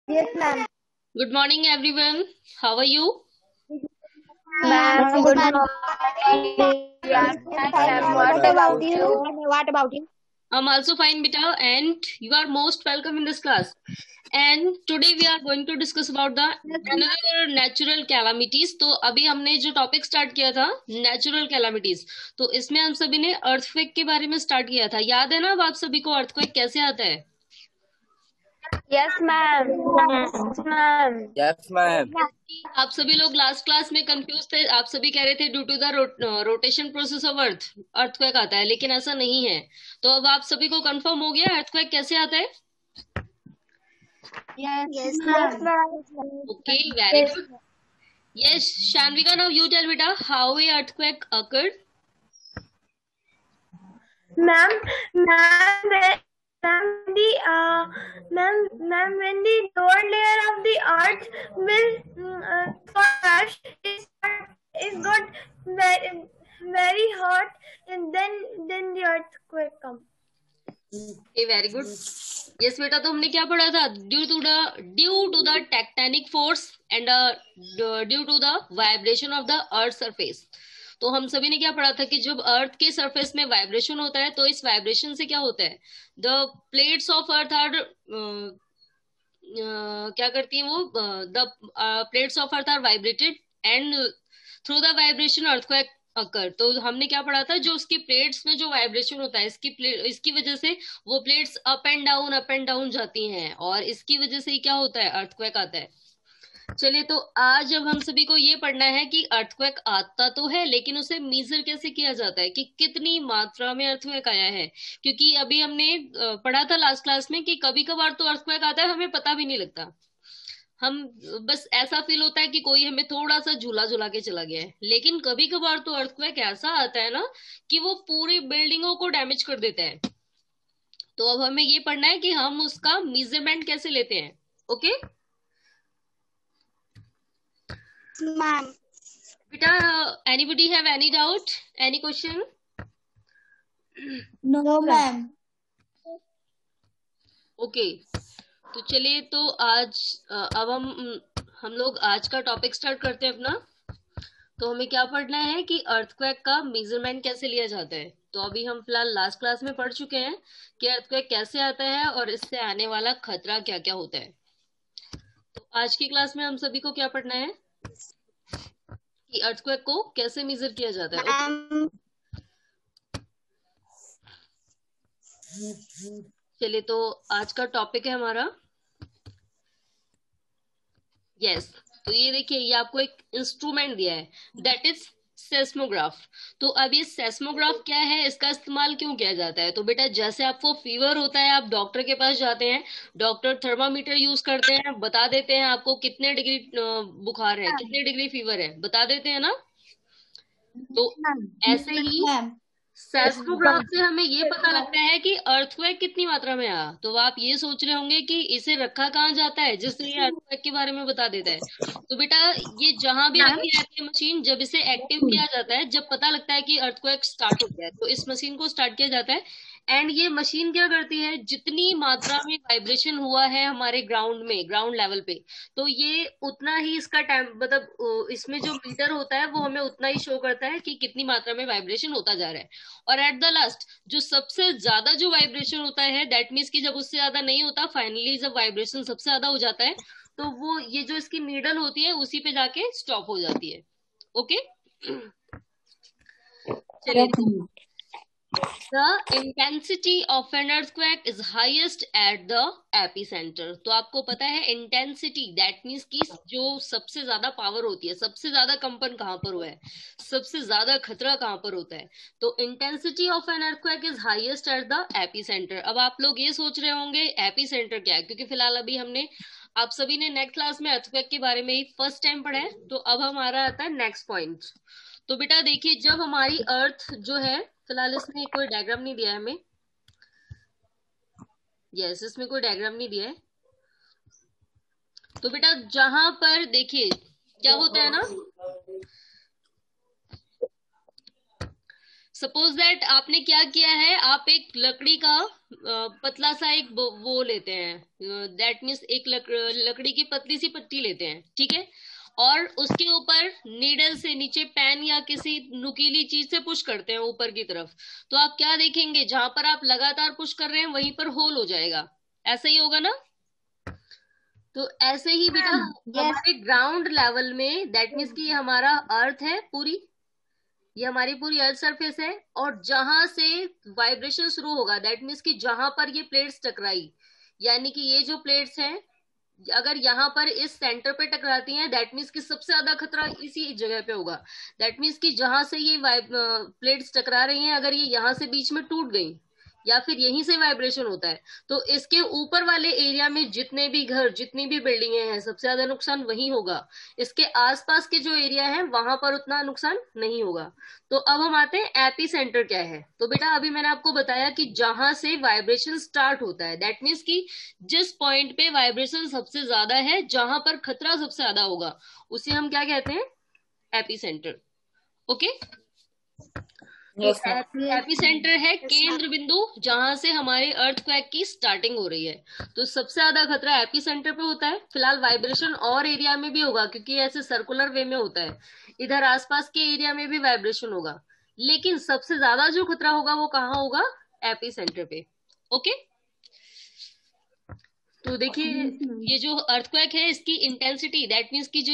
Yes, ma'am. Good morning, everyone. How are you? Ma'am, good morning. What about you? What about you? I'm also fine, beta, and you are most welcome in this class. And today we are going to discuss about the another natural calamities. तो अभी हमने जो topic start किया था natural calamities, तो इसमें हम सभी ने अर्थक्वेक के बारे में स्टार्ट किया था। याद है ना अब आप सभी को अर्थक्वेक कैसे आता है? Yes, ma'am. Yes, ma'am. Yes, ma'am. आप सभी लोग लास्ट क्लास में कंफ्यूज थे। आप सभी कह रहे थे due to the rotation process of earth earthquake आता है, लेकिन ऐसा नहीं है। तो अब आप सभी को कंफर्म हो गया अर्थक्वेक कैसे आता है? Yes, ma'am. Okay, very good. Yes, Shanvika, now you tell बेटा how a earthquake occurred. Ma'am, when the lower layer of the earth will crash is got very hot, and then the earthquake comes. Very good. Yes बेटा, तो हमने क्या पढ़ा था? Due to the tectonic force and due to the vibration of the earth surface. तो हम सभी ने क्या पढ़ा था कि जब अर्थ के सरफेस में वाइब्रेशन होता है तो इस वाइब्रेशन से क्या होता है, the plates of earth are क्या करती है वो, the plates of earth are vibrated and through the vibration earthquake occur. तो हमने क्या पढ़ा था, जो उसकी प्लेट्स में जो वाइब्रेशन होता है इसकी वजह से वो प्लेट्स अप एंड डाउन जाती हैं, और इसकी वजह से क्या होता है, अर्थक्वेक आता है। चलिए, तो आज अब हम सभी को ये पढ़ना है कि अर्थक्वेक आता तो है, लेकिन उसे मेजर कैसे किया जाता है कि कितनी मात्रा में अर्थक्वेक आया है। क्योंकि अभी हमने पढ़ा था लास्ट क्लास में कि कभी कभार तो अर्थक्वेक आता है, हमें पता भी नहीं लगता। हम बस ऐसा फील होता है कि कोई हमें थोड़ा सा झूला झुला के चला गया है। लेकिन कभी कभार तो अर्थक्वेक ऐसा आता है ना कि वो पूरी बिल्डिंगों को डैमेज कर देता है। तो अब हमें ये पढ़ना है कि हम उसका मेजरमेंट कैसे लेते हैं। Okay Ma'am. बेटा, anybody have any doubt, any question? No, ma'am. Okay, तो चलिए, तो आज अब हम लोग आज का टॉपिक स्टार्ट करते हैं अपना। तो हमें क्या पढ़ना है कि अर्थक्वेक का मेजरमेंट कैसे लिया जाता है। तो अभी हम फिलहाल लास्ट क्लास में पढ़ चुके हैं कि अर्थक्वेक कैसे आता है और इससे आने वाला खतरा क्या क्या होता है। तो आज की क्लास में हम सभी को क्या पढ़ना है कि अर्थक्वेक को कैसे मेजर किया जाता है। चलिए, तो आज का टॉपिक है हमारा, यस तो ये देखिए, ये आपको एक इंस्ट्रूमेंट दिया है, दैट इज सेस्मोग्राफ। तो अब ये सेस्मोग्राफ क्या है, इसका इस्तेमाल क्यों किया जाता है? तो बेटा, जैसे आपको फीवर होता है, आप डॉक्टर के पास जाते हैं, डॉक्टर थर्मामीटर यूज करते हैं, बता देते हैं आपको कितने डिग्री बुखार है, कितने डिग्री फीवर है, बता देते हैं ना। तो ऐसे ही सेस्मोग्राफ से हमें ये पता लगता है कि अर्थक्वेक कितनी मात्रा में आया। तो आप ये सोच रहे होंगे कि इसे रखा कहाँ जाता है जिससे ये अर्थक्वेक के बारे में बता देता है। तो बेटा, ये जहां भी रखी जाती है मशीन, जब इसे एक्टिव किया जाता है, जब पता लगता है कि अर्थक्वेक स्टार्ट हो गया है, तो इस मशीन को स्टार्ट किया जाता है। एंड ये मशीन क्या करती है, जितनी मात्रा में वाइब्रेशन हुआ है हमारे ग्राउंड में, ग्राउंड लेवल पे, तो ये उतना ही इसका टाइम, मतलब इसमें जो मीटर होता है वो हमें उतना ही शो करता है कि कितनी मात्रा में वाइब्रेशन होता जा रहा है। और एट द लास्ट जो सबसे ज्यादा जो वाइब्रेशन होता है, दैट मीन्स कि जब उससे ज्यादा नहीं होता, फाइनली जब वाइब्रेशन सबसे ज्यादा हो जाता है, तो वो ये जो इसकी नीडल होती है उसी पे जाके स्टॉप हो जाती है। ओके, चलिए। The intensity of an earthquake is highest at the epicenter। तो आपको पता है इंटेंसिटी, दैट मीन्स कि जो सबसे ज्यादा पावर होती है, सबसे ज्यादा कंपन कहाँ पर हुआ है, सबसे ज्यादा खतरा कहाँ पर होता है। तो intensity of an earthquake is highest at the epicentre. अब आप लोग ये सोच रहे होंगे एपीसेंटर क्या है, क्योंकि फिलहाल अभी हमने, आप सभी ने नेक्स्ट क्लास में earthquake के बारे में ही फर्स्ट टाइम पढ़ा है। तो अब हमारा आता है नेक्स्ट पॉइंट। तो बेटा देखिए, जब हमारी अर्थ जो है, फिलहाल इसमें कोई डायग्राम नहीं दिया है हमें, यस इसमें कोई डायग्राम नहीं दिया है। तो बेटा जहां पर देखिए क्या होता है ना, सपोज दैट आपने क्या किया है, आप एक लकड़ी का पतला सा एक वो लेते हैं, दैट मीन्स एक लकड़ी की पतली सी पट्टी लेते हैं, ठीक है, और उसके ऊपर नीडल से नीचे पेन या किसी नुकीली चीज से पुश करते हैं ऊपर की तरफ, तो आप क्या देखेंगे, जहां पर आप लगातार पुश कर रहे हैं वहीं पर होल हो जाएगा, ऐसा ही होगा ना। तो ऐसे ही बेटा हमारे ग्राउंड लेवल में, दैट मीन्स कि ये हमारा अर्थ है पूरी, ये हमारी पूरी अर्थ सरफेस है, और जहां से वाइब्रेशन शुरू होगा, दैट मीन्स कि जहां पर ये प्लेट्स टकराई, यानी कि ये जो प्लेट्स हैं अगर यहाँ पर इस सेंटर पे टकराती हैं, दैट मीन्स कि सबसे ज्यादा खतरा इसी जगह पे होगा। दैट मीन्स कि जहां से ये प्लेट्स टकरा रही हैं, अगर ये यहाँ से बीच में टूट गई या फिर यहीं से वाइब्रेशन होता है, तो इसके ऊपर वाले एरिया में जितने भी घर, जितनी भी बिल्डिंगें हैं, सबसे ज्यादा नुकसान वहीं होगा। इसके आसपास के जो एरिया है वहां पर उतना नुकसान नहीं होगा। तो अब हम आते हैं एपी सेंटर क्या है। तो बेटा अभी मैंने आपको बताया कि जहां से वाइब्रेशन स्टार्ट होता है, दैट मीन्स कि जिस पॉइंट पे वाइब्रेशन सबसे ज्यादा है, जहां पर खतरा सबसे ज्यादा होगा, उसे हम क्या कहते हैं, एपी सेंटर। ओके, तो एपी सेंटर है केंद्र बिंदु जहां से हमारे अर्थक्वेक की स्टार्टिंग हो रही है। तो सबसे ज्यादा खतरा एपी सेंटर पे होता है। फिलहाल वाइब्रेशन और एरिया में भी होगा, क्योंकि ऐसे सर्कुलर वे में होता है, इधर आसपास के एरिया में भी वाइब्रेशन होगा, लेकिन सबसे ज्यादा जो खतरा होगा वो कहाँ होगा, एपी सेंटर पे। ओके, तो देखिए ये जो अर्थक्वेक है इसकी इंटेंसिटी, दैट मीन्स की जो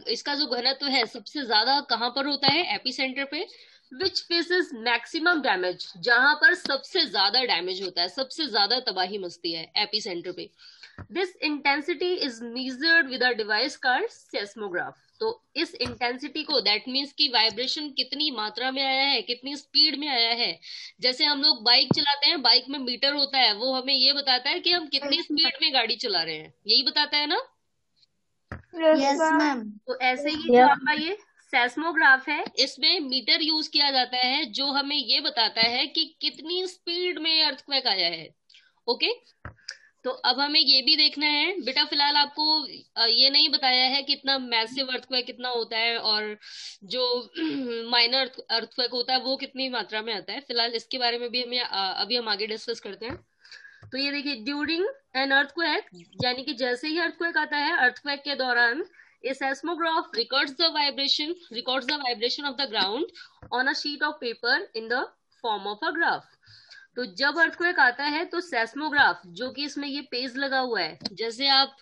इसका जो घनत्व है सबसे ज्यादा कहां पर होता है, एपी सेंटर पे। विच फेसेस मैक्सिमम डैमेज, जहां पर सबसे ज्यादा डैमेज होता है, सबसे ज्यादा तबाही मचती है, एपी सेंटर पे। This intensity is measured with a device called seismograph. तो इस इंटेंसिटी को, दैट मीन्स की वाइब्रेशन कितनी मात्रा में आया है, कितनी स्पीड में आया है, जैसे हम लोग बाइक चलाते हैं, बाइक में मीटर होता है, वो हमें ये बताता है कि हम कितनी स्पीड में गाड़ी चला रहे हैं, यही बताता है ना। Yes ma'am. तो ऐसे ही जो आपका ये सेस्मोग्राफ है, इसमें मीटर यूज किया जाता है जो हमें ये बताता है कि कितनी स्पीड में अर्थक्वेक आया है। ओके, तो अब हमें ये भी देखना है बेटा, फिलहाल आपको ये नहीं बताया है कि इतना मैसिव अर्थक्वेक कितना होता है, और जो माइनर अर्थक्वेक होता है वो कितनी मात्रा में आता है। फिलहाल इसके बारे में भी हमें अभी हम आगे डिस्कस करते हैं। तो ये देखिए, ड्यूरिंग एन अर्थक्वेक, यानी कि जैसे ही अर्थक्वेक आता है, अर्थक्वेक के दौरान a seismograph records the vibration of the ground on a sheet of paper in the form of a graph। तो जब अर्थक्वेक आता है तो सेस्मोग्राफ, जो कि इसमें ये पेज लगा हुआ है, जैसे आप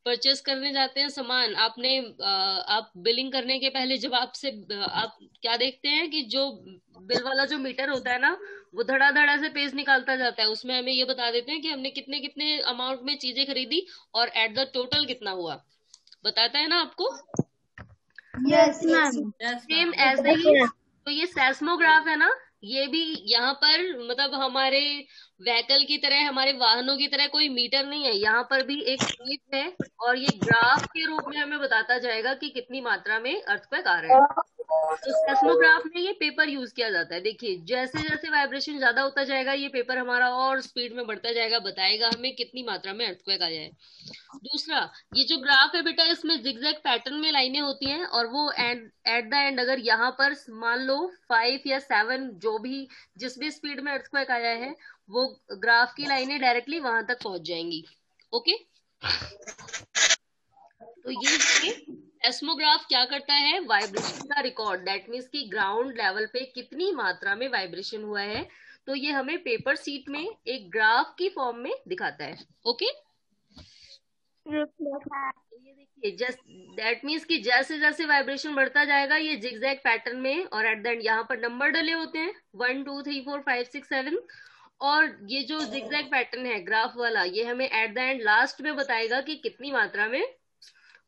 परचेस करने जाते हैं सामान, आप बिलिंग करने के पहले जब आप क्या देखते हैं कि जो बिल वाला जो मीटर होता है ना, वो धड़ा से पेज निकालता जाता है, उसमें हमें ये बता देते हैं कि हमने कितने कितने अमाउंट में चीजें खरीदी और एट द टोटल कितना हुआ, बताता है ना आपको। Yes ma'am. सेम ऐसे ही तो ये सेस्मोग्राफ है ना, ये भी यहाँ पर मतलब हमारे व्हीकल की तरह, हमारे वाहनों की तरह कोई मीटर नहीं है, यहाँ पर भी एक शीट है, और ये ग्राफ के रूप में हमें बताता जाएगा कि कितनी मात्रा में अर्थक्वेक आ रहा है। तो सेस्मोग्राफ में ये पेपर यूज किया जाता है। देखिए जैसे जैसे वाइब्रेशन ज्यादा होता जाएगा, ये पेपर हमारा और स्पीड में बढ़ता जाएगा, बताएगा हमें कितनी मात्रा में अर्थक्वेक आ जाए। दूसरा, ये जो ग्राफ है बेटा, इसमें जिगजैग पैटर्न में लाइनें होती हैं, और वो एट द एंड अगर यहाँ पर मान लो 5 या 7, जो भी जिस भी स्पीड में अर्थक्वेक आया है, वो ग्राफ की लाइनें डायरेक्टली वहां तक पहुंच जाएंगी। ओके, तो ये सेस्मोग्राफ क्या करता है, वाइब्रेशन का रिकॉर्ड, दैट मीन्स कि ग्राउंड लेवल पे कितनी मात्रा में वाइब्रेशन हुआ है, तो ये हमें पेपर शीट में एक ग्राफ की फॉर्म में दिखाता है। ओके, ये देखिए दैट मीन्स कि जैसे जैसे वाइब्रेशन बढ़ता जाएगा, ये जिगजैग पैटर्न में, और एट द एंड यहाँ पर नंबर डले होते हैं 1 2 3 4 5 6 7, और ये जो जिगजैग पैटर्न है ग्राफ वाला, ये हमें एट द एंड लास्ट में बताएगा कि कितनी मात्रा में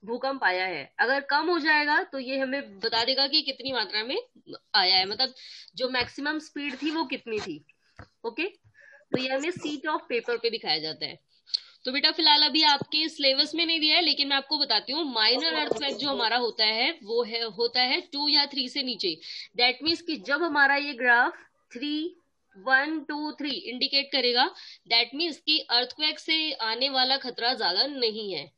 भूकंप आया है। अगर कम हो जाएगा तो ये हमें बता देगा कि कितनी मात्रा में आया है, मतलब जो मैक्सिमम स्पीड थी वो कितनी थी। ओके, तो ये हमें शीट ऑफ पेपर पे दिखाया जाता है। तो बेटा फिलहाल अभी आपके सिलेबस में नहीं दिया है, लेकिन मैं आपको बताती हूँ, माइनर अर्थक्वेक जो हमारा होता है वो होता है 2 या 3 से नीचे। दैट मीन्स कि जब हमारा ये ग्राफ 1 2 3 इंडिकेट करेगा, दैट मीन्स कि अर्थक्वेक से आने वाला खतरा ज्यादा नहीं है।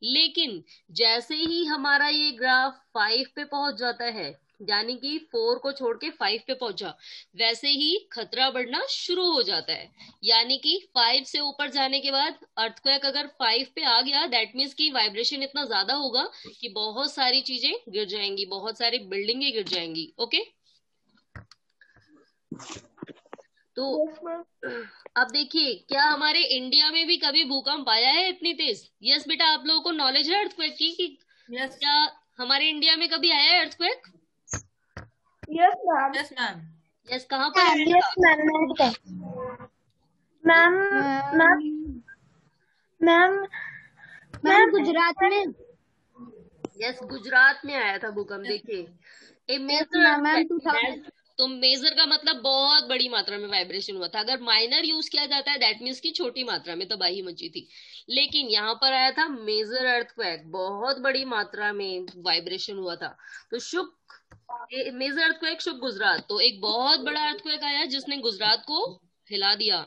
लेकिन जैसे ही हमारा ये ग्राफ 5 पे पहुंच जाता है, यानी कि 4 को छोड़ के 5 पे पहुंचा, वैसे ही खतरा बढ़ना शुरू हो जाता है। यानी कि 5 से ऊपर जाने के बाद अर्थक्वेक अगर 5 पे आ गया, दैट मीन्स कि वाइब्रेशन इतना ज्यादा होगा कि बहुत सारी चीजें गिर जाएंगी, बहुत सारी बिल्डिंगें गिर जाएंगी। ओके, तो अब देखिए, क्या हमारे इंडिया में भी कभी भूकंप आया है इतनी तेज? यस बेटा, आप लोगों को नॉलेज है अर्थक्वेक की कि क्या हमारे इंडिया में कभी आया है earthquake? Yes ma'am. Yes ma'am. Yes, कहाँ पर आया यस था? Ma'am ma'am ma'am ma'am Gujarat में। यस, गुजरात में आया था भूकंप। देखिए, ए मेजर, तो मेजर का मतलब बहुत बड़ी मात्रा में वाइब्रेशन हुआ था। अगर माइनर यूज किया जाता है, दैट मीन्स की छोटी मात्रा में तबाही मची थी, लेकिन यहाँ पर आया था मेजर अर्थक्वेक, बहुत बड़ी मात्रा में वाइब्रेशन हुआ था। तो शुक मेजर अर्थक्वेक शुक गुजरात, तो एक बहुत बड़ा अर्थक्वेक आया जिसने गुजरात को हिला दिया।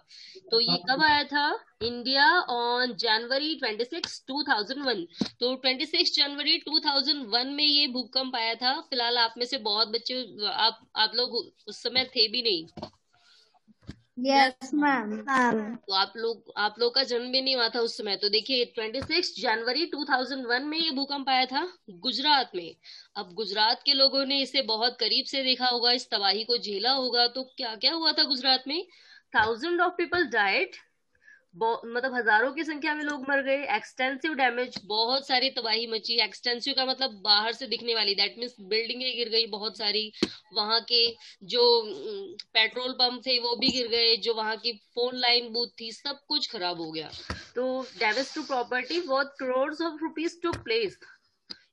तो ये कब आया था? India on January 26, 2001। तो 26 जनवरी 2001 में ये भूकंप आया था। फिलहाल आप में से बहुत बच्चे, आप लोग उस समय थे भी नहीं। Yes ma'am. तो आप लोग का जन्म भी नहीं हुआ था उस समय। तो देखिए, 26 जनवरी 2001 में ये भूकंप आया था गुजरात में। अब गुजरात के लोगों ने इसे बहुत करीब से देखा होगा, इस तबाही को झेला होगा। तो क्या क्या हुआ था गुजरात में? 1000 ऑफ पीपल डाइड, मतलब हजारों की संख्या में लोग मर गए। एक्सटेंसिव डैमेज, बहुत सारी तबाही मची। एक्सटेंसिव का मतलब बाहर से दिखने वाली, दैट मीन्स बिल्डिंगें गिर गई बहुत सारी। वहां के जो पेट्रोल पंप थे वो भी गिर गए, जो वहां की फोन लाइन बूथ थी, सब कुछ खराब हो गया। तो damage to property worth crore of rupees took place.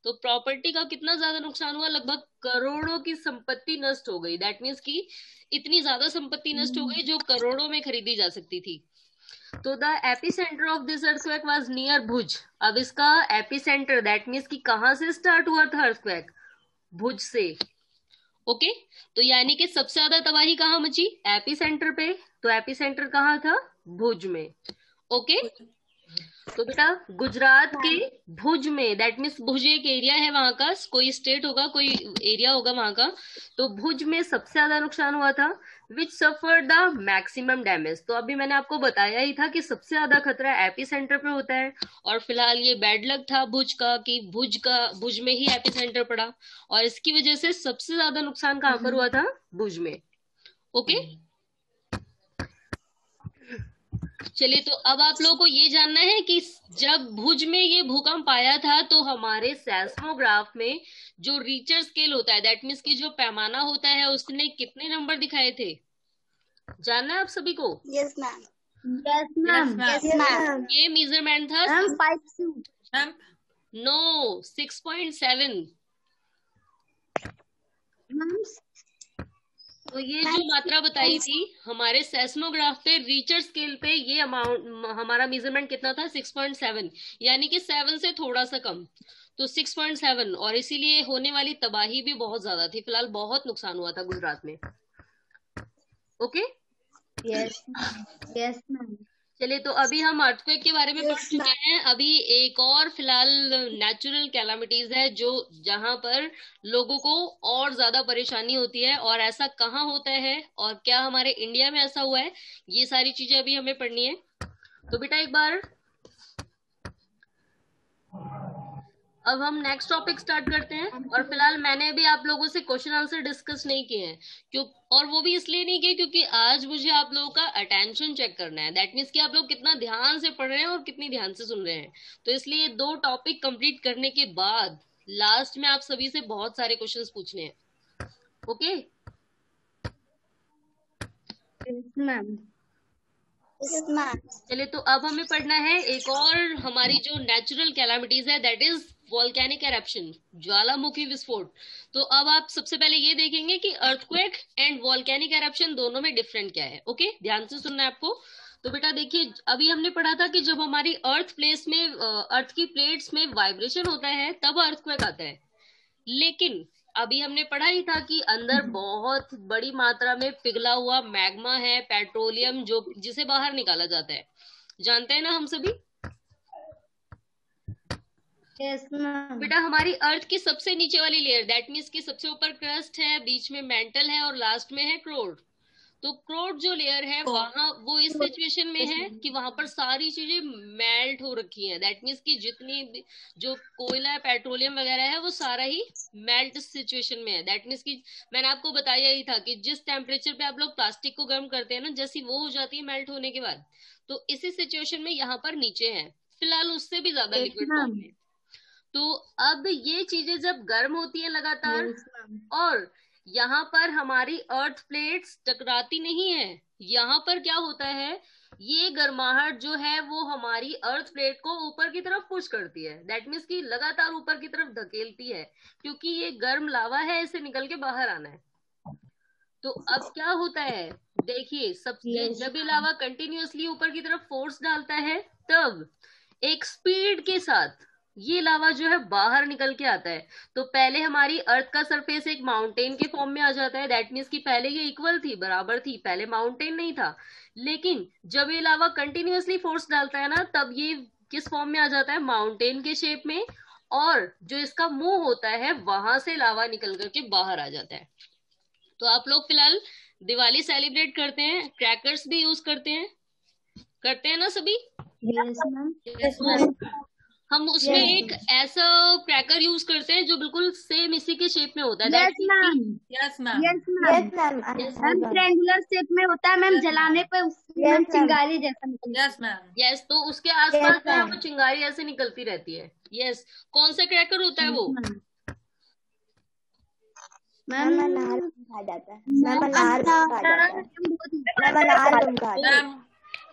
तो प्रॉपर्टी का कितना ज्यादा नुकसान हुआ? लगभग करोड़ों की संपत्ति नष्ट हो गई। दैट मीन्स की इतनी ज्यादा संपत्ति नष्ट हो गई जो करोड़ों में खरीदी जा सकती थी। तो the epicentre of this earthquake was near Bhuj. अब इसका एपिसेंटर, दैट मीन्स कि कहां से स्टार्ट हुआ था अर्थक्वेक? भुज से। ओके, तो यानी कि सबसे ज्यादा तबाही कहां मची? एपिसेंटर पे। तो एपिसेंटर कहां था? भुज में। ओके, तो बेटा गुजरात के भुज में, दैट मीन्स भुज एक एरिया है वहां का, कोई स्टेट होगा, कोई एरिया होगा वहां का। तो भुज में सबसे ज्यादा नुकसान हुआ था। विच सफर द मैक्सिमम डैमेज। तो अभी मैंने आपको बताया ही था कि सबसे ज्यादा खतरा एपी सेंटर पे होता है। और फिलहाल ये बैड लक था भुज का कि भुज में ही एपी सेंटर पड़ा, और इसकी वजह से सबसे ज्यादा नुकसान कहां पर हुआ था? भुज में। ओके, चलिए, तो अब आप लोगों को ये जानना है कि जब भुज में ये भूकंप आया था तो हमारे सेस्मोग्राफ में जो रीचर स्केल होता है, दैट मीन्स की जो पैमाना होता है, उसने कितने नंबर दिखाए थे? जानना है आप सभी को? Yes ma'am. Yes ma'am. Yes ma'am. ये मेजरमेंट था मैम नो 6.7। तो ये जो मात्रा बताई थी हमारे सेस्मोग्राफ पे, रीचर स्केल पे, ये अमाउंट हमारा मेजरमेंट कितना था? 6.7, यानी कि 7 से थोड़ा सा कम। तो 6.7, और इसीलिए होने वाली तबाही भी बहुत ज्यादा थी। फिलहाल बहुत नुकसान हुआ था गुजरात में। Okay, yes yes ma'am. चलिए, तो अभी हम अर्थक्वेक के बारे में पढ़ चुके हैं। अभी एक और फिलहाल नेचुरल कैलामिटीज है जो जहां पर लोगों को और ज्यादा परेशानी होती है, और ऐसा कहाँ होता है और क्या हमारे इंडिया में ऐसा हुआ है, ये सारी चीजें अभी हमें पढ़नी है। तो बेटा एक बार अब हम नेक्स्ट टॉपिक स्टार्ट करते हैं। और फिलहाल मैंने भी आप लोगों से क्वेश्चन आंसर डिस्कस नहीं किए हैं, क्यों? और वो भी इसलिए नहीं किए क्योंकि आज मुझे आप लोगों का अटेंशन चेक करना है। दैट मीन्स कि आप लोग कितना ध्यान से पढ़ रहे हैं और कितनी ध्यान से सुन रहे हैं। तो इसलिए 2 टॉपिक कंप्लीट करने के बाद लास्ट में आप सभी से बहुत सारे क्वेश्चंस पूछने हैं। Okay ma'am. चलिए, तो अब हमें पढ़ना है एक और हमारी जो नेचुरल कैलामिटीज है, दैट इज वॉल्केनिक एरप्शन, ज्वालामुखी विस्फोट। तो अब आप सबसे पहले ये देखेंगे कि अर्थक्वेक एंड वॉल्केनिक एरप्शन दोनों में डिफरेंट क्या है। ओके, ध्यान से सुनना है आपको। तो बेटा देखिए, अभी हमने पढ़ा था कि जब हमारी अर्थ की प्लेट्स में वाइब्रेशन होता है तब अर्थक्वेक आता है। लेकिन अभी हमने पढ़ा ही था कि अंदर बहुत बड़ी मात्रा में पिघला हुआ मैग्मा है, पेट्रोलियम, जो जिसे बाहर निकाला जाता है। जानते हैं ना हम सभी? Yes ma'am. बेटा हमारी अर्थ की सबसे नीचे वाली लेयर, दैट मीन्स की सबसे ऊपर क्रस्ट है, बीच में मेंटल है और लास्ट में है क्रोड। तो क्रोड जो लेयर है वहां वो इस सिचुएशन में है कि वहां पर सारी चीजें मेल्ट हो रखी हैं। दैट मीन्स कि जितनी भी जो कोयला पेट्रोलियम वगैरह है वो सारा ही मेल्ट सिचुएशन में है। दैट मीन्स कि मैंने आपको बताया ही था कि जिस टेम्परेचर पे आप लोग प्लास्टिक को गर्म करते हैं ना, जैसी वो हो जाती है मेल्ट होने के बाद, तो इसी सिचुएशन में यहाँ पर नीचे है, फिलहाल उससे भी ज्यादा लिक्विड फॉर्म में। तो अब ये चीजें जब गर्म होती है लगातार, और यहाँ पर हमारी अर्थ प्लेट्स टकराती नहीं है, यहाँ पर क्या होता है, ये गर्माहट जो है वो हमारी अर्थ प्लेट को ऊपर की तरफ पुश करती है। दैट मीन्स कि लगातार ऊपर की तरफ धकेलती है, क्योंकि ये गर्म लावा है, इसे निकल के बाहर आना है। तो अब क्या होता है, देखिए सबसे जब ये लावा कंटिन्यूअसली ऊपर की तरफ फोर्स डालता है, तब एक स्पीड के साथ ये लावा जो है बाहर निकल के आता है। तो पहले हमारी अर्थ का सरफेस एक माउंटेन के फॉर्म में आ जाता है। दैट मीन्स कि पहले ये इक्वल थी, बराबर थी, पहले माउंटेन नहीं था। लेकिन जब ये लावा कंटिन्यूअसली फोर्स डालता है ना, तब ये किस फॉर्म में आ जाता है, माउंटेन के शेप में, और जो इसका मुंह होता है वहां से लावा निकल करके बाहर आ जाता है। तो आप लोग फिलहाल दिवाली सेलिब्रेट करते हैं, क्रैकर्स भी यूज करते हैं ना सभी? Yes ma'am. हम उसमें एक ऐसा क्रैकर यूज करते हैं जो बिल्कुल सेम इसी के शेप में होता है। Yes ma'am. Yes ma'am. Yes ma'am. Ma'am triangular shape में होता है मैम, जलाने पे उसमें चिंगारी जैसा निकलता है। Yes ma'am. यस, तो उसके आसपास जो है वो चिंगारी ऐसे निकलती रहती है। यस, कौन सा क्रैकर होता है वो? मैम अनार कहा जाता है। मैम अनार कहा जाता है। मैम अनार बम कहा जाता है।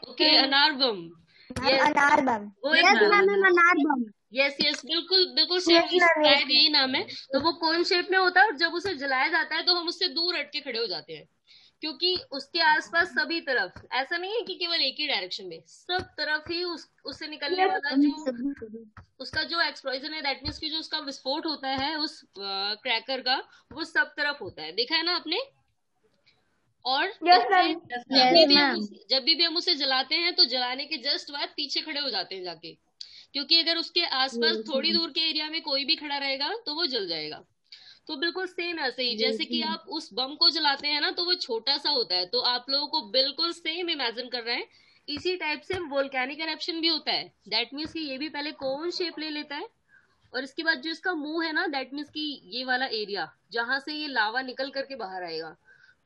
ओके, अनार बम। अनार बम। यस मैम अनार बम। यस यस, बिल्कुल बिल्कुल शायद यही नाम है। तो वो कौन शेप में होता है, और जब उसे जलाया जाता है तो हम उससे दूर हट के खड़े हो जाते हैं, क्योंकि उसके आसपास सभी तरफ, ऐसा नहीं है कि केवल एक ही डायरेक्शन में, सब तरफ ही उससे निकलने वाला जो उसका जो एक्सप्लोजन है, दैट मीन्स की जो उसका विस्फोट होता है उस क्रैकर का, वो सब तरफ होता है। देखा है ना आपने? और जब भी हम उसे जलाते हैं तो जलाने के जस्ट बाद पीछे खड़े हो जाते हैं जाके, क्योंकि अगर उसके आसपास थोड़ी दूर के एरिया में कोई भी खड़ा रहेगा तो वो जल जाएगा। तो बिल्कुल सेम ऐसे ही जैसे कि आप उस बम को जलाते हैं ना, तो वो छोटा सा होता है, तो आप लोगों को बिल्कुल सेम इमेजिन कर रहे हैं, इसी टाइप से वोल्केनिक एरप्शन भी होता है। दैट मीन्स कि ये भी पहले कोन शेप ले लेता है, और इसके बाद जो इसका मुंह है ना, दैट मीन्स कि ये वाला एरिया जहां से ये लावा निकल करके बाहर आएगा।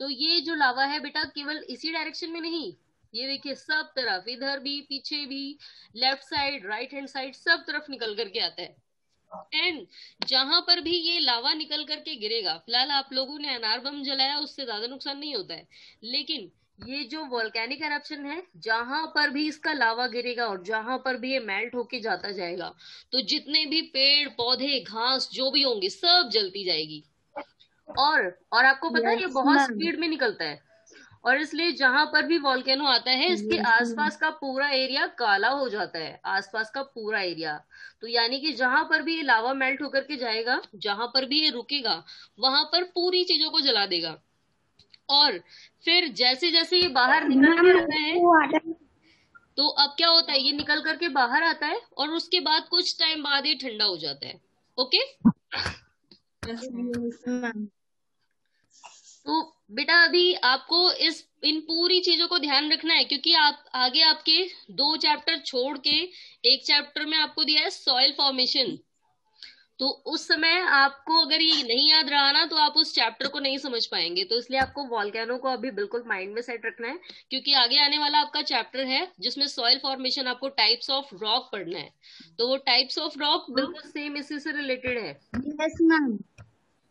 तो ये जो लावा है बेटा केवल इसी डायरेक्शन में नहीं, ये देखिए सब तरफ, इधर भी, पीछे भी, left side, right hand side, सब तरफ निकल करके आता है। एंड जहां पर भी ये लावा निकल करके गिरेगा, फिलहाल आप लोगों ने अनार बम जलाया, उससे ज्यादा नुकसान नहीं होता है, लेकिन ये जो वोल्केनिक एरप्शन है, जहां पर भी इसका लावा गिरेगा और जहां पर भी ये मेल्ट होके जाता जाएगा, तो जितने भी पेड़ पौधे घास जो भी होंगे सब जलती जाएगी। और आपको पता है ये बहुत स्पीड में निकलता है, और इसलिए जहां पर भी वॉल्केनो आता है इसके आसपास का पूरा एरिया काला हो जाता है, आसपास का पूरा एरिया। तो यानी कि जहां पर भी ये लावा मेल्ट होकर के जाएगा, जहां पर भी ये रुकेगा, वहां पर पूरी चीजों को जला देगा। और फिर जैसे जैसे ये बाहर निकल के आता है, तो अब क्या होता है, ये निकल करके बाहर आता है और उसके बाद कुछ टाइम बाद ये ठंडा हो जाता है। ओके, तो बेटा अभी आपको इन पूरी चीजों को ध्यान रखना है, क्योंकि आप आगे आपके 2 चैप्टर छोड़ के एक चैप्टर में आपको दिया है सॉइल फॉर्मेशन। तो उस समय आपको अगर ये नहीं याद रहा ना, तो आप उस चैप्टर को नहीं समझ पाएंगे। तो इसलिए आपको वॉल्केनो को अभी बिल्कुल माइंड में सेट रखना है, क्योंकि आगे आने वाला आपका चैप्टर है जिसमें सॉइल फॉर्मेशन, आपको टाइप्स ऑफ रॉक पढ़ना है। तो वो टाइप्स ऑफ रॉक बिल्कुल सेम इसी से रिलेटेड है। Yes ma'am.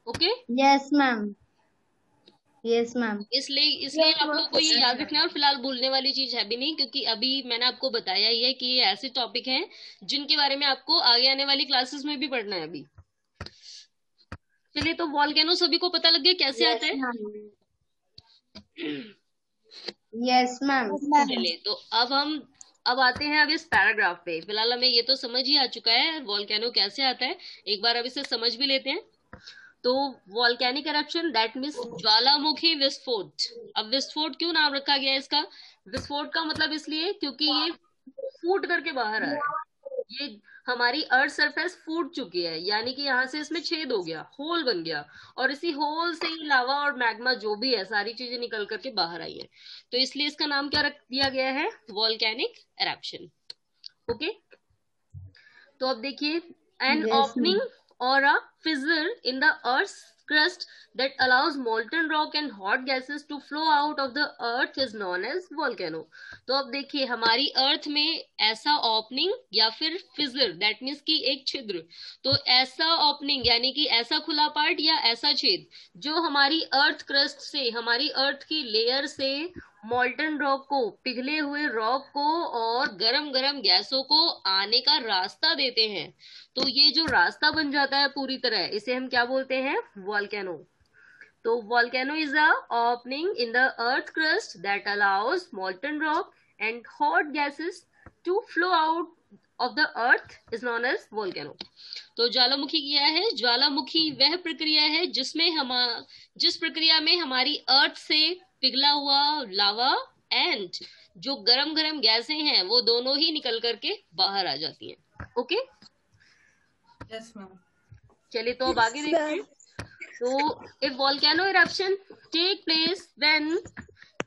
Okay, yes ma'am. Yes ma'am. इसलिए आप लोग को ये याद रखना है, और फिलहाल भूलने वाली चीज है भी नहीं, क्योंकि अभी मैंने आपको बताया ही है कि ये ऐसे टॉपिक हैं जिनके बारे में आपको आगे आने वाली क्लासेस में भी पढ़ना है अभी। चलिए, तो वॉल्केनो सभी को पता लग गया कैसे आता है? Yes ma'am. चलिए, तो अब आते हैं अब इस पैराग्राफ पे। फिलहाल हमें ये तो समझ ही आ चुका है वॉल्केनो कैसे आता है, एक बार अब इसे समझ भी लेते हैं। तो वॉल्केनिक एरप्शन दैट मीन्स ज्वालामुखी विस्फोट। अब विस्फोट क्यों नाम रखा गया है इसका? विस्फोट का मतलब इसलिए क्योंकि ये फूट करके बाहर आ रहा है, ये हमारी अर्थ सरफेस फूट चुकी है, यानी कि यहाँ से इसमें छेद हो गया, होल बन गया, और इसी होल से ही लावा और मैग्मा जो भी है सारी चीजें निकल करके बाहर आई है। तो इसलिए इसका नाम क्या रख दिया गया है, वॉल्केनिक एरप्शन। ओके, तो अब देखिए, N Yes, opening ma'am. Or a fissure in the earth crust that allows molten rock and hot gases to flow out of the earth is known as volcano। तो अब देखिए, हमारी अर्थ में ऐसा opening या फिर फिजर, दैट मीन्स की एक छिद्र, तो ऐसा ओपनिंग यानी कि ऐसा खुला पार्ट या ऐसा छेद जो हमारी अर्थ क्रस्ट से, हमारी अर्थ की लेयर से मॉल्टन रॉक को, पिघले हुए रॉक को और गरम गरम गैसों को आने का रास्ता देते हैं। तो ये जो रास्ता बन जाता है पूरी तरह, इसे हम क्या बोलते हैं, वॉल्केनो। तो volcano is a opening in the earth crust that allows molten rock and hot gases to flow out of the earth is known as volcano. तो ज्वालामुखी क्या है, ज्वालामुखी वह प्रक्रिया है जिस प्रक्रिया में हमारी अर्थ से पिघला हुआ लावा एंड जो गरम गरम गैसें हैं वो दोनों ही निकल करके बाहर आ जाती हैं। Okay, Yes, ma'am. चलिए तो अब आगे देखते हैं। तो if volcano eruption take place when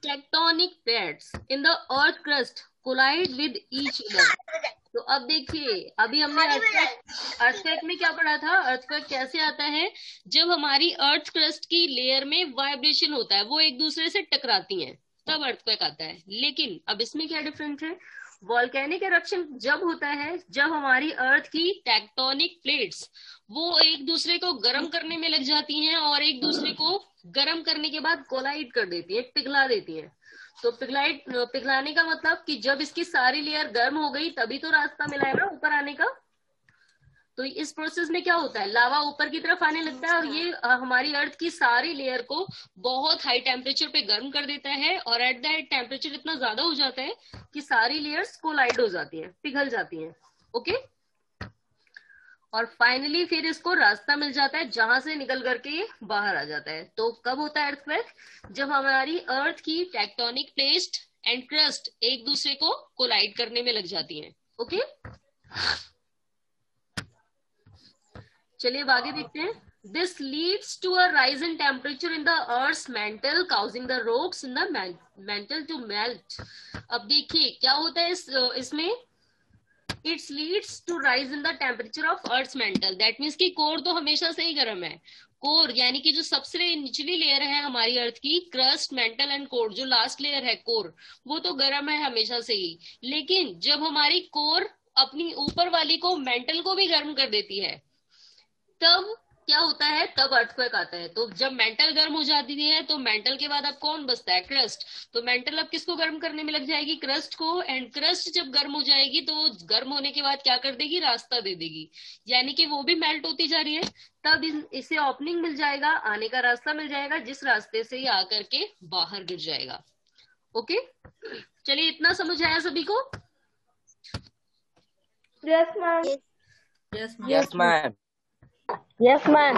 tectonic plates in the earth crust collide with each other. तो अब देखिए, अभी हमने अर्थक्वेक में क्या पढ़ा था, अर्थक्वेक कैसे आता है, जब हमारी अर्थ क्रस्ट की लेयर में वाइब्रेशन होता है, वो एक दूसरे से टकराती हैं, तब अर्थक्वेक आता है। लेकिन अब इसमें क्या डिफरेंस है, वॉल्केनिक एरप्शन जब होता है जब हमारी अर्थ की टेक्टोनिक प्लेट्स वो एक दूसरे को गर्म करने में लग जाती हैं और एक दूसरे को गर्म करने के बाद कोलाइड कर देती है, पिघला देती है। तो पिघलाने का मतलब कि जब इसकी सारी लेयर गर्म हो गई तभी तो रास्ता मिला है ना ऊपर आने का। तो इस प्रोसेस में क्या होता है, लावा ऊपर की तरफ आने लगता है और ये हमारी अर्थ की सारी लेयर को बहुत हाई टेम्परेचर पे गर्म कर देता है, और एट दैट टेम्परेचर इतना ज्यादा हो जाता है कि सारी लेयर्स कोलाइड हो जाती हैं, पिघल जाती हैं। ओके, और फाइनली फिर इसको रास्ता मिल जाता है जहां से निकल करके ये बाहर आ जाता है। तो कब होता है अर्थक्वेक, जब हमारी अर्थ की टेक्टोनिक प्लेट एंड क्रस्ट एक दूसरे को कोलाइड करने में लग जाती हैं। ओके, चलिए अब आगे देखते हैं। This leads to a rise in temperature in the earth mantle causing the rocks in the mantle to melt. अब देखिए क्या होता है इसमें, it's leads to rise in the temperature of earth mantle, that means की core तो हमेशा से ही गर्म है। कोर यानी कि जो सबसे निचली लेयर है हमारी अर्थ की, क्रस्ट मेंटल एंड कोर, जो लास्ट लेयर है कोर, वो तो गर्म है हमेशा से ही। लेकिन जब हमारी कोर अपनी ऊपर वाली को, मेंटल को भी गर्म कर देती है, तब क्या होता है, तब अर्थक्वेक आता है। तो जब मेंटल गर्म हो जाती है तो मेंटल के बाद अब कौन बचता है, क्रस्ट। तो मेंटल अब किसको गर्म करने में लग जाएगी, क्रस्ट को, एंड क्रस्ट जब गर्म हो जाएगी तो गर्म होने के बाद क्या कर देगी, रास्ता दे देगी, यानी कि वो भी मेल्ट होती जा रही है। तब इसे ओपनिंग मिल जाएगा, आने का रास्ता मिल जाएगा, जिस रास्ते से ये आकर के बाहर गिर जाएगा। ओके, चलिए इतना समझ आया सभी को। Yes, ma'am. Yes, ma'am. Yes, ma'am. Yes, ma'am.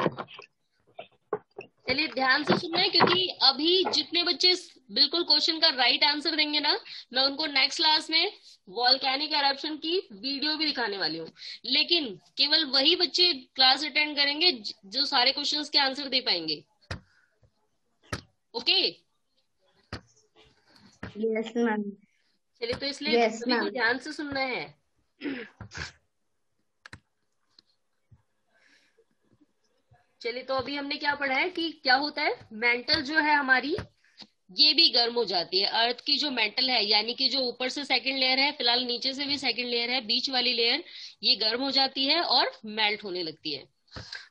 चलिए ध्यान से सुनना है, क्योंकि अभी जितने बच्चे बिल्कुल क्वेश्चन का राइट आंसर देंगे ना, मैं उनको नेक्स्ट क्लास में वॉल्केनिक एरप्शन की वीडियो भी दिखाने वाली हूँ। लेकिन केवल वही बच्चे क्लास अटेंड करेंगे जो सारे क्वेश्चंस के आंसर दे पाएंगे। Okay, Yes, ma'am. चलिए तो इसलिए Yes, सभी को ma'am. ध्यान से सुनना है। चलिए तो अभी हमने क्या पढ़ा है कि क्या होता है, मेंटल जो है हमारी ये भी गर्म हो जाती है। अर्थ की जो मेंटल है, यानी कि जो ऊपर से सेकंड लेयर है, फिलहाल नीचे से भी सेकंड लेयर है, बीच वाली लेयर ये गर्म हो जाती है और मेल्ट होने लगती है।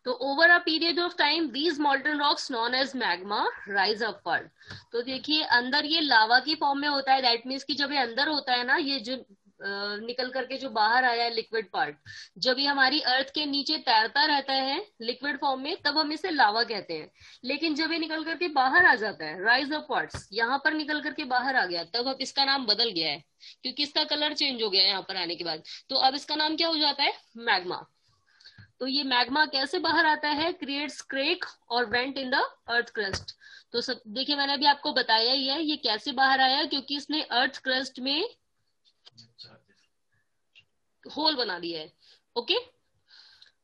तो over a period of time these molten rocks known as magma rise upward. तो देखिए अंदर ये लावा की फॉर्म में होता है, दैट मीन्स कि जब ये अंदर होता है ना, ये जो निकल करके जो बाहर आया है लिक्विड पार्ट, जब ये हमारी अर्थ के नीचे तैरता रहता है लिक्विड फॉर्म में, तब हम इसे लावा कहते हैं। लेकिन जब ये निकल करके बाहर आ जाता है, राइज अपवर्ड्स, यहाँ पर निकल करके बाहर आ गया, तब अब इसका नाम बदल गया है, क्योंकि इसका कलर चेंज हो गया है यहाँ पर आने के बाद। तो अब इसका नाम क्या हो जाता है, मैग्मा। तो ये मैग्मा कैसे बाहर आता है, क्रिएट्स क्रेक और went in the earth crust. तो सब देखिए, मैंने अभी आपको बताया ही है ये कैसे बाहर आया, क्योंकि इसने अर्थ क्रस्ट में होल बना दिया है। ओके,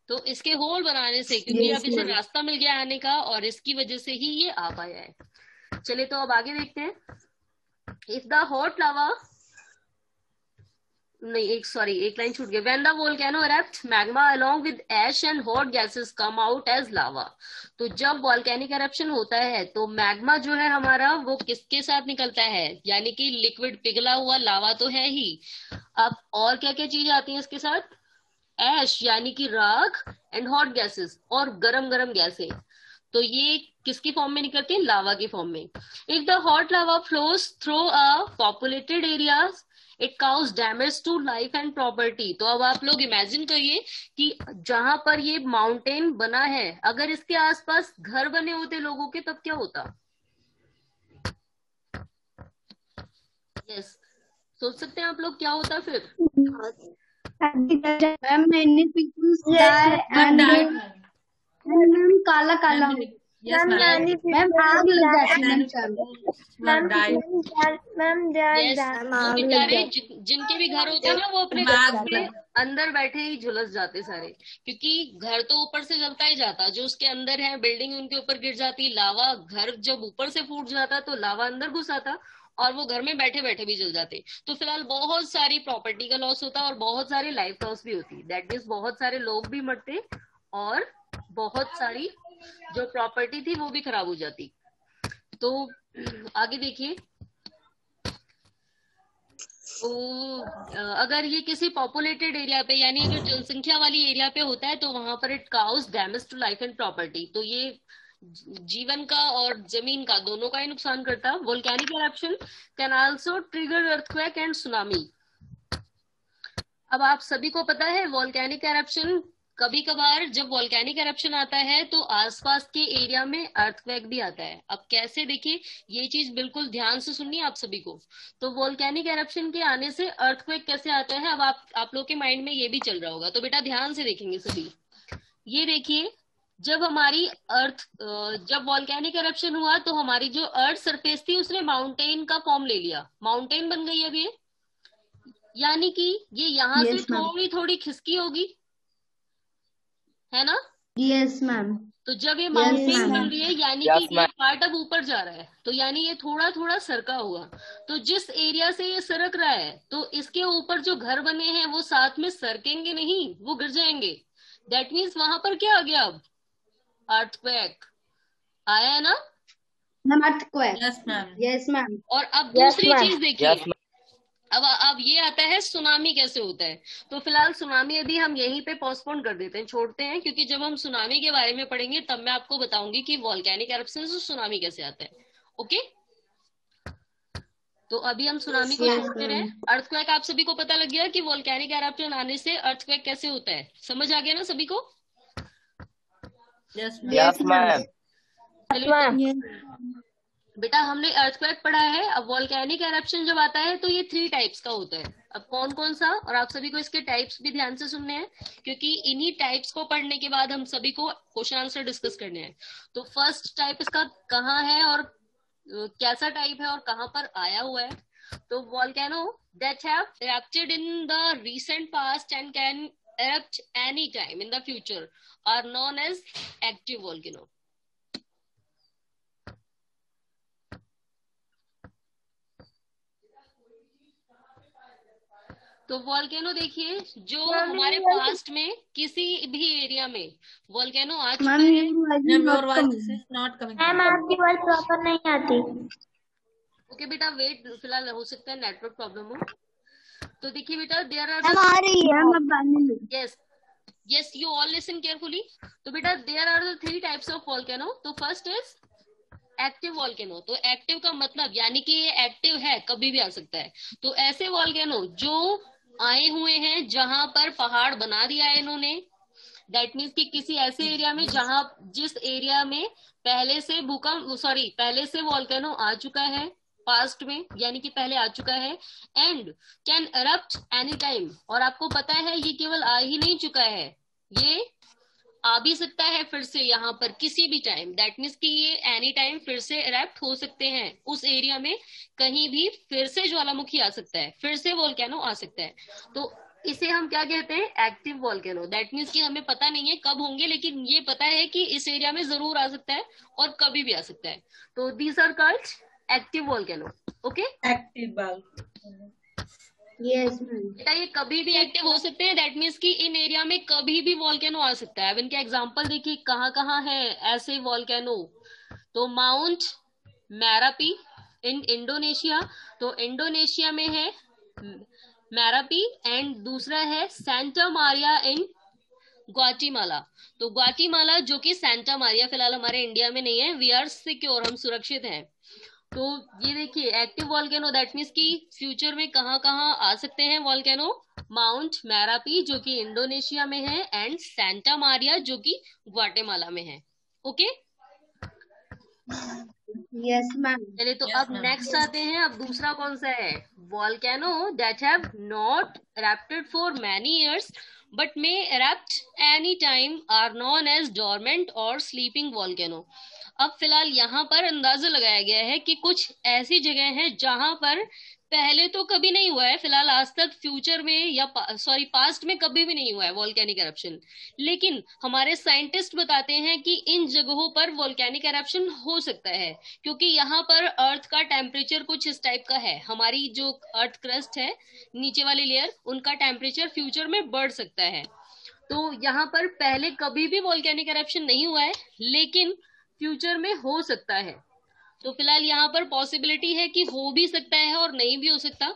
तो इसके होल बनाने से, क्योंकि अब इसे रास्ता मिल गया आने का और इसकी वजह से ही ये आ पाया है। चलिए तो अब आगे देखते हैं। इफ द हॉट लावा, नहीं एक लाइन छूट गई। When the volcano erupt magma along with ash and hot gases come out as lava. तो जब वॉल्केनिक इरप्शन होता है तो मैग्मा जो है हमारा वो किसके साथ निकलता है, यानी कि लिक्विड पिघला हुआ लावा तो है ही। अब और क्या क्या चीज आती है इसके साथ, ऐश यानी कि राख, एंड हॉट गैसेस और गरम गरम गैसें। तो ये किसकी फॉर्म में निकलती है, लावा की फॉर्म में। If the hot lava flows through a populated areas it cause damage to life and property. तो अब आप लोग इमेजिन करिए कि जहां पर ये माउंटेन बना है, अगर इसके आसपास घर बने होते लोगों के, तब क्या होता। यस, सोच सकते हैं आप लोग क्या होता फिर। Ma'am many people die and ma'am काला काला Ma'am, many मैम people आग लग जाती है Ma'am, ma'am, they are yes, dying. वो बेचारे जिनके भी घर होते हैं ना, वो अपने घर के अंदर बैठे ही झुलस जाते सारे, क्योंकि घर तो ऊपर से जलता ही जाता, जो उसके अंदर है बिल्डिंग उनके ऊपर गिर जाती, लावा, घर जब ऊपर से फूट जाता तो लावा अंदर घुस आता और वो घर में बैठे बैठे भी जल जाते। तो फिलहाल बहुत सारी प्रॉपर्टी का लॉस होता और बहुत सारी लाइफ लॉस भी होती, दैट मीन्स बहुत सारे लोग भी मरते और बहुत सारी जो प्रॉपर्टी थी वो भी खराब हो जाती। तो आगे देखिए, तो अगर ये किसी पॉपुलेटेड एरिया पे, यानी अगर जनसंख्या वाली एरिया पे होता है, तो वहां पर it cause damage to life and property. तो ये जीवन का और जमीन का दोनों का ही नुकसान करता। Volcanic eruption can also trigger earthquake and tsunami. अब आप सभी को पता है वोल्केनिक इरप्शन, कभी कभार जब वोल्केनिक इरप्शन आता है तो आसपास के एरिया में अर्थक्वेक भी आता है। अब कैसे, देखिए ये चीज बिल्कुल ध्यान से सुननी है आप सभी को। तो वोल्केनिक इरप्शन के आने से अर्थक्वेक कैसे आता है, अब आप लोग के माइंड में ये भी चल रहा होगा, तो बेटा ध्यान से देखेंगे सभी। ये देखिए, जब हमारी जब वोल्केनिक इरप्शन हुआ तो हमारी जो अर्थ सरफेस थी उसने माउंटेन का फॉर्म ले लिया, माउंटेन बन गई अब ये, यानी कि ये यहाँ से थोड़ी थोड़ी खिसकी होगी, है ना। Yes ma'am. तो जब ये माउंटेन बन रही है यानी कि ये पार्ट अब ऊपर जा रहा है, तो यानी ये थोड़ा थोड़ा सरका हुआ। तो जिस एरिया से ये सरक रहा है तो इसके ऊपर जो घर बने हैं वो साथ में सरकेंगे नहीं, वो गिर जाएंगे। दैट मीन्स वहां पर क्या आ गया, अब अर्थक्वेक आया है ना मैम, अर्थक्वेक। Yes ma'am. और अब दूसरी चीज देखिए, अब ये आता है सुनामी कैसे होता है। तो फिलहाल सुनामी अभी हम यहीं पे पोस्टपोन कर देते हैं, छोड़ते हैं, क्योंकि जब हम सुनामी के बारे में पढ़ेंगे तब मैं आपको बताऊंगी कि वोल्केनिक इरप्शन से सुनामी कैसे आता है। ओके, तो अभी हम सुनामी को छोड़ते रहे। अर्थक्वेक आप सभी को पता लग गया कि वोल्केनिक इरप्शन आने से अर्थक्वेक कैसे होता है, समझ आ गया ना सभी को। Yes ma'am. बेटा हमने अर्थक्वेक पढ़ा है। अब वोल्केनिक इरप्शन जब आता है तो ये 3 टाइप्स का होता है। अब कौन कौन सा, और आप सभी को इसके टाइप्स भी ध्यान से सुनने हैं, क्योंकि इन्हीं टाइप्स को पढ़ने के बाद हम सभी को क्वेश्चन आंसर डिस्कस करने हैं। तो फर्स्ट टाइप इसका कहाँ है और कैसा टाइप है और कहाँ पर आया हुआ है। तो volcano that have erupted in the recent past and can erupt any time in the future are known as active volcano. तो वॉल्केनो देखिए, जो हमारे पास्ट में किसी भी एरिया में वॉल्केनो आ चुका है। मैम आपकी आवाज प्रॉपर नहीं आती। ओके बेटा वेट, फिलहाल हो सकता है नेटवर्क प्रॉब्लम हो। तो देखिए बेटा, there are yes you all listen carefully. तो बेटा there are the 3 types of volcano. तो फर्स्ट इज एक्टिव वॉल्केनो। तो एक्टिव का मतलब यानी कि ये एक्टिव है, कभी भी आ सकता है। तो ऐसे वॉल्केनो जो आए हुए हैं जहां पर पहाड़ बना दिया है इन्होंने, दैट मीन्स कि किसी ऐसे एरिया में जहां जिस एरिया में पहले से वॉल्केनो आ चुका है पास्ट में, यानी कि पहले आ चुका है, and can erupt any time. और आपको पता है ये केवल आ ही नहीं चुका है, ये आ भी सकता है फिर से यहाँ पर किसी भी टाइम। दैट मीन्स कि ये एनी टाइम फिर से इरप्ट हो सकते हैं उस एरिया में, कहीं भी फिर से ज्वालामुखी आ सकता है, फिर से वोल्केनो आ सकता है। तो इसे हम क्या कहते हैं, एक्टिव वॉल्केनो। दैट मीन्स कि हमें पता नहीं है कब होंगे, लेकिन ये पता है कि इस एरिया में जरूर आ सकता है और कभी भी आ सकता है। तो these are called active volcano. Okay, active volcano. Yes, ma'am. बेटा ये कभी भी एक्टिव हो सकते हैं। दैट मीन्स कि इन एरिया में कभी भी वॉल्केनो आ सकता है। अब इनके एग्जांपल देखिए कहाँ कहाँ है ऐसे वॉल्केनो। तो माउंट मैरापी इन इंडोनेशिया, तो इंडोनेशिया में है मैरापी, एंड दूसरा है सेंटा मारिया इन ग्वाटीमाला। तो ग्वाटीमाला जो कि सेंटा मारिया फिलहाल हमारे इंडिया में नहीं है, वी आर सिक्योर, हम सुरक्षित हैं। तो ये देखिए एक्टिव वॉल्केनो दैट मीन्स कि फ्यूचर में कहाँ कहाँ आ सकते हैं वॉल्केनो, माउंट मैरापी जो कि इंडोनेशिया में है, एंड सेंटा मारिया जो कि ग्वाटेमाला में है। Okay, Yes, ma'am. चलिए तो Yes, अब ma'am. नेक्स्ट आते हैं। अब दूसरा कौन सा है, volcano that have not erupted for many years but may erupt any time are known as dormant और स्लीपिंग वॉल्केनो। अब फिलहाल यहाँ पर अंदाजा लगाया गया है कि कुछ ऐसी जगह है जहां पर पहले तो कभी नहीं हुआ है फिलहाल आज तक, फ्यूचर में या सॉरी पास्ट में कभी भी नहीं हुआ है वॉल्केनिक eruption, लेकिन हमारे साइंटिस्ट बताते हैं कि इन जगहों पर वॉल्केनिक eruption हो सकता है, क्योंकि यहाँ पर अर्थ का टेम्परेचर कुछ इस टाइप का है। हमारी जो अर्थ क्रस्ट है नीचे वाली लेयर, उनका टेम्परेचर फ्यूचर में बढ़ सकता है। तो यहाँ पर पहले कभी भी वॉल्केनिक eruption नहीं हुआ है, लेकिन फ्यूचर में हो सकता है। तो फिलहाल यहाँ पर पॉसिबिलिटी है कि हो भी सकता है और नहीं भी हो सकता।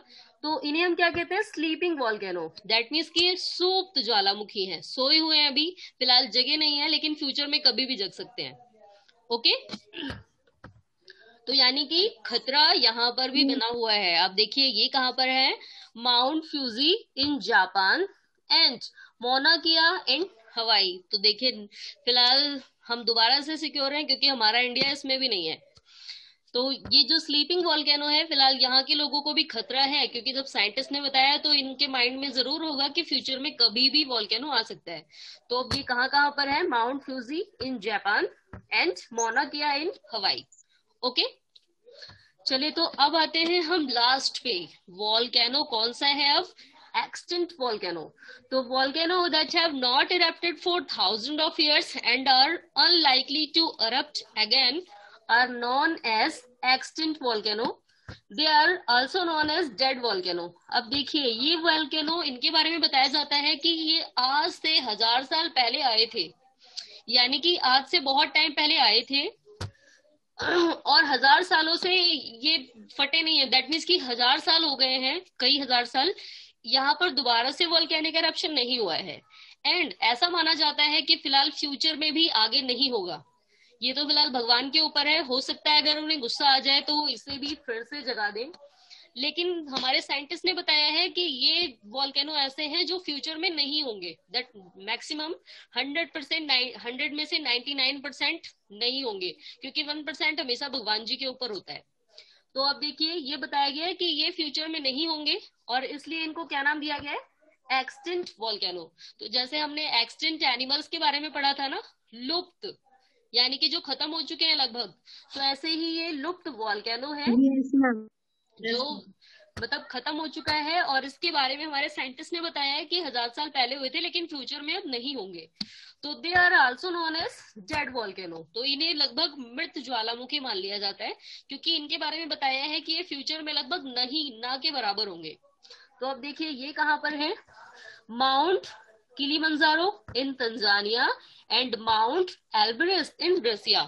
तो इन्हें हम क्या कहते हैं, स्लीपिंग वॉल्केनो। दैट मीन्स कि ये सुप्त ज्वालामुखी है, सोए हुए हैं, अभी फिलहाल जगे नहीं है, लेकिन फ्यूचर में कभी भी जग सकते हैं। ओके, तो यानी कि खतरा यहाँ पर भी बना हुआ है। आप देखिए ये कहाँ पर है, Mount Fuji in Japan and Mauna Kea in हवाई। तो देखिए फिलहाल हम दोबारा से सिक्योर हैं क्योंकि हमारा इंडिया इसमें भी नहीं है। तो ये जो स्लीपिंग वॉल्केनो है फिलहाल यहाँ के लोगों को भी खतरा है, क्योंकि जब साइंटिस्ट ने बताया तो इनके माइंड में जरूर होगा कि फ्यूचर में कभी भी वॉल्केनो आ सकता है। तो अब ये कहाँ कहाँ पर है, Mount Fuji in Japan and Mauna Kea in हवाई। ओके, चलिए तो अब आते हैं हम लास्ट पे, वॉल्केनो कौन सा है अब, extinct volcano. तो volcano that have not erupted for thousands of years and are unlikely to erupt again are known as extinct volcano. They are also known as dead volcano. अब देखिए ये volcano, इनके बारे में बताया जाता है कि ये आज से 1000 साल पहले आए थे, यानी कि आज से बहुत टाइम पहले आए थे और 1000 सालों से ये फटे नहीं है। दैट मीन्स कि 1000 साल हो गए हैं, कई हजार साल, यहाँ पर दोबारा से वॉल्केनिक eruption नहीं हुआ है। एंड ऐसा माना जाता है कि फिलहाल फ्यूचर में भी आगे नहीं होगा। ये तो फिलहाल भगवान के ऊपर है, हो सकता है अगर उन्हें गुस्सा आ जाए तो इसे भी फिर से जगा दें, लेकिन हमारे साइंटिस्ट ने बताया है कि ये वॉल्केनो ऐसे हैं जो फ्यूचर में नहीं होंगे। दैट मैक्सिमम 100% 100 में से 99% नहीं होंगे, क्योंकि 1% हमेशा भगवान जी के ऊपर होता है। तो अब देखिए ये बताया गया है कि ये फ्यूचर में नहीं होंगे और इसलिए इनको क्या नाम दिया गया है, एक्सटिंक्ट वॉल्केनो। तो जैसे हमने एक्सटिंक्ट एनिमल्स के बारे में पढ़ा था ना, लुप्त यानी कि जो खत्म हो चुके हैं लगभग, तो ऐसे ही ये लुप्त वॉल्केनो है Yes, ma'am. जो मतलब खत्म हो चुका है, और इसके बारे में हमारे साइंटिस्ट ने बताया है कि 1000 साल पहले हुए थे लेकिन फ्यूचर में अब नहीं होंगे। तो they are also known as dead volcano. तो इन्हें लगभग मृत ज्वालामुखी मान लिया जाता है, क्योंकि इनके बारे में बताया है कि ये फ्यूचर में लगभग नहीं ना के बराबर होंगे। तो अब देखिए ये कहाँ पर है, Mount Kilimanjaro in Tanzania and Mount Elbrus in Russia.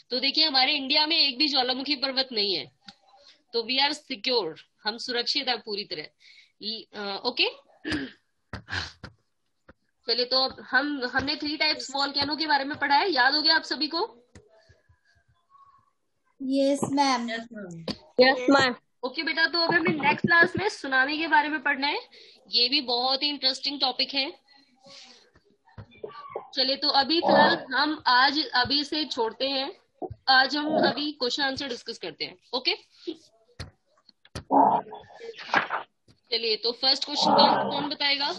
तो देखिए हमारे इंडिया में एक भी ज्वालामुखी पर्वत नहीं है, तो वी आर सिक्योर, हम सुरक्षित है पूरी तरह। ओके, चलिए तो अब हमने 3 टाइप्स वॉल्केनो के बारे में पढ़ा है, याद हो गया आप सभी को? Yes, ma'am. Yes ma'am. Okay बेटा, तो अब हमें नेक्स्ट क्लास में सुनामी के बारे में पढ़ना है, ये भी बहुत ही इंटरेस्टिंग टॉपिक है। चलिए तो अभी फिलहाल हम आज अभी से छोड़ते हैं, आज हम अभी क्वेश्चन आंसर डिस्कस करते हैं। ओके, चलिए तो फर्स्ट क्वेश्चन कौन बताएगा?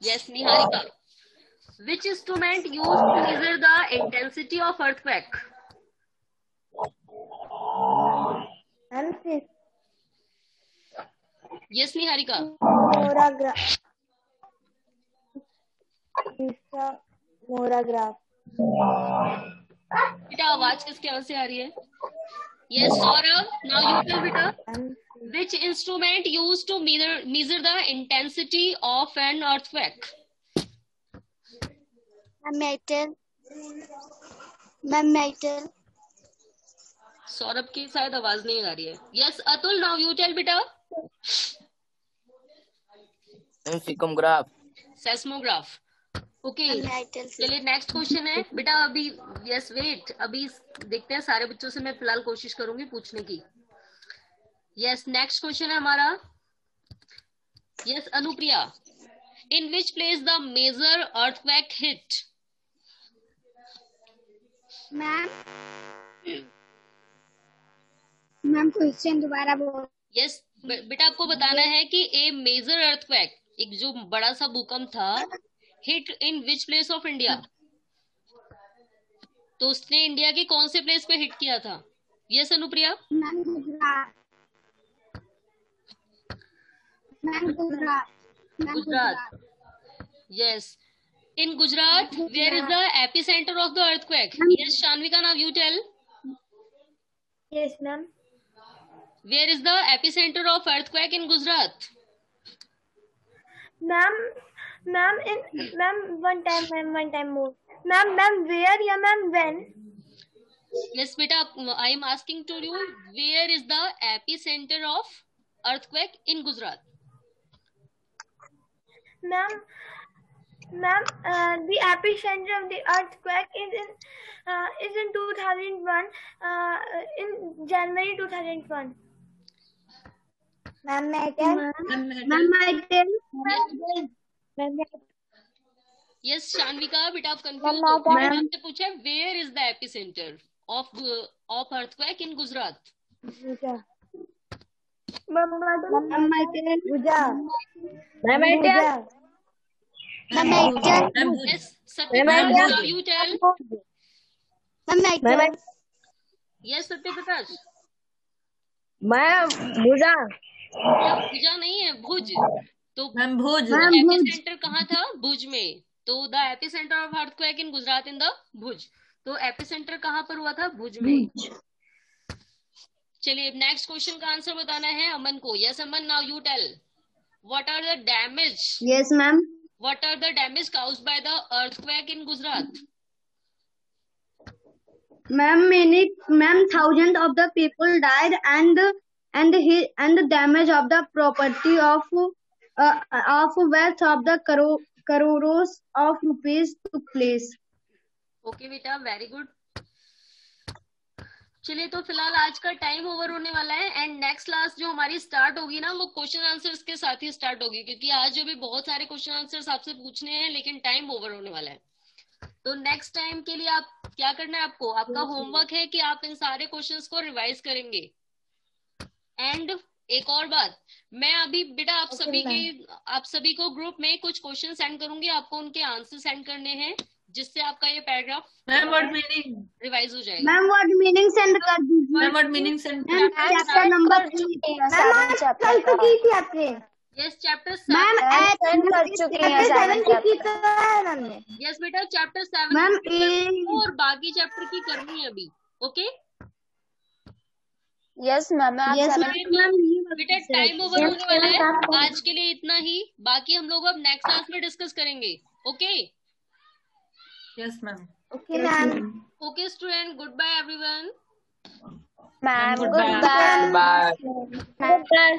Yes Niharika. Which instrument used to measure the intensity of earthquake? Yes Niharika. मोराग्राफ। बेटा आवाज किसके यहाँ से आ रही है? Yes Saurabh, now you tell बेटा, which instrument used to measure the intensity of an earthquake? metal. Saurabh की शायद आवाज नहीं आ रही है। Yes Atul, now you tell बेटा। सिस्मोग्राफ। सेस्मोग्राफ। ओके चलिए नेक्स्ट क्वेश्चन है बेटा। अभी यस वेट, अभी देखते हैं सारे बच्चों से मैं फिलहाल कोशिश करूंगी पूछने की। यस नेक्स्ट क्वेश्चन है हमारा। Yes Anupriya, in which place the major earthquake hit? Ma'am question दोबारा बोल। यस बेटा आपको बताना है कि ए मेजर अर्थक्वेक, एक जो बड़ा सा भूकंप था, hit in which place of India? तो उसने इंडिया के कौन से प्लेस पे हिट किया था? Yes Anupriya. Gujarat. Yes in Gujarat where is the epicentre of the earthquake? Yes Shanvika, now you tell. Yes ma'am. Where is the epicentre of earthquake in Gujarat? Ma'am one time more. Ma'am, where या ma'am when? Yes बेटा, I am asking to you, where is the epicenter of earthquake in Gujarat? Ma'am, the epicenter of the earthquake is in 2001, in January 2001. Ma'am, I tell. Yes Shanvika बेटा आप confuse हो। मैंने आपसे पूछा where is the epicentre of earthquake in Gujarat? You tell. Yes Satya Prakash. भुजा। भुजा नहीं है, भुज। तो भुज एपिसेंटर कहाँ था? भुज में। तो the epicentre of earthquake in Gujarat in the Bhuj. तो एपिसेंटर कहाँ पर हुआ था? भुज में। चलिए नेक्स्ट क्वेश्चन का आंसर बताना है अमन को। Yes Aman, now you tell, what are the damage? Yes ma'am. What are the damage caused by the earthquake in Gujarat? Ma'am, thousands of the people died and the damage of the property of wealth of the crores of rupees took place. Okay बेटा very good. चलिए तो फिलहाल आज का time over होने वाला है and next class जो हमारी स्टार्ट होगी ना वो क्वेश्चन आंसर्स के साथ ही स्टार्ट होगी, क्योंकि आज जो भी बहुत सारे क्वेश्चन आंसर्स आपसे पूछने हैं लेकिन टाइम ओवर होने वाला है। तो नेक्स्ट टाइम के लिए आप क्या करना है, आपको आपका होमवर्क है कि आप इन सारे क्वेश्चंस को रिवाइज करेंगे। एंड एक और बात, मैं अभी बेटा आप सभी को ग्रुप में कुछ क्वेश्चन सेंड करूंगी, आपको उनके आंसर सेंड करने हैं जिससे आपका ये पैराग्राफ व्हाट मीनिंग रिवाइज हो जाएगा। मैम व्हाट मीनिंग सेंड कर दीजिए। What meaning send chapter number 3 की थी आपने। यस चैप्टर 7 मैम सेंड कर चुकी है। 7 की तो है हमने। यस बेटा चैप्टर 7 मैम और बाकी चैप्टर की करनी है अभी। Okay yes ma'am. बेटा टाइम ओवर होने वाला है, आज के लिए इतना ही, बाकी हम लोग अब नेक्स्ट क्लास में डिस्कस करेंगे। Okay yes ma'am. Okay ma'am. Okay student, goodbye everyone. Ma'am Goodbye. Good bye.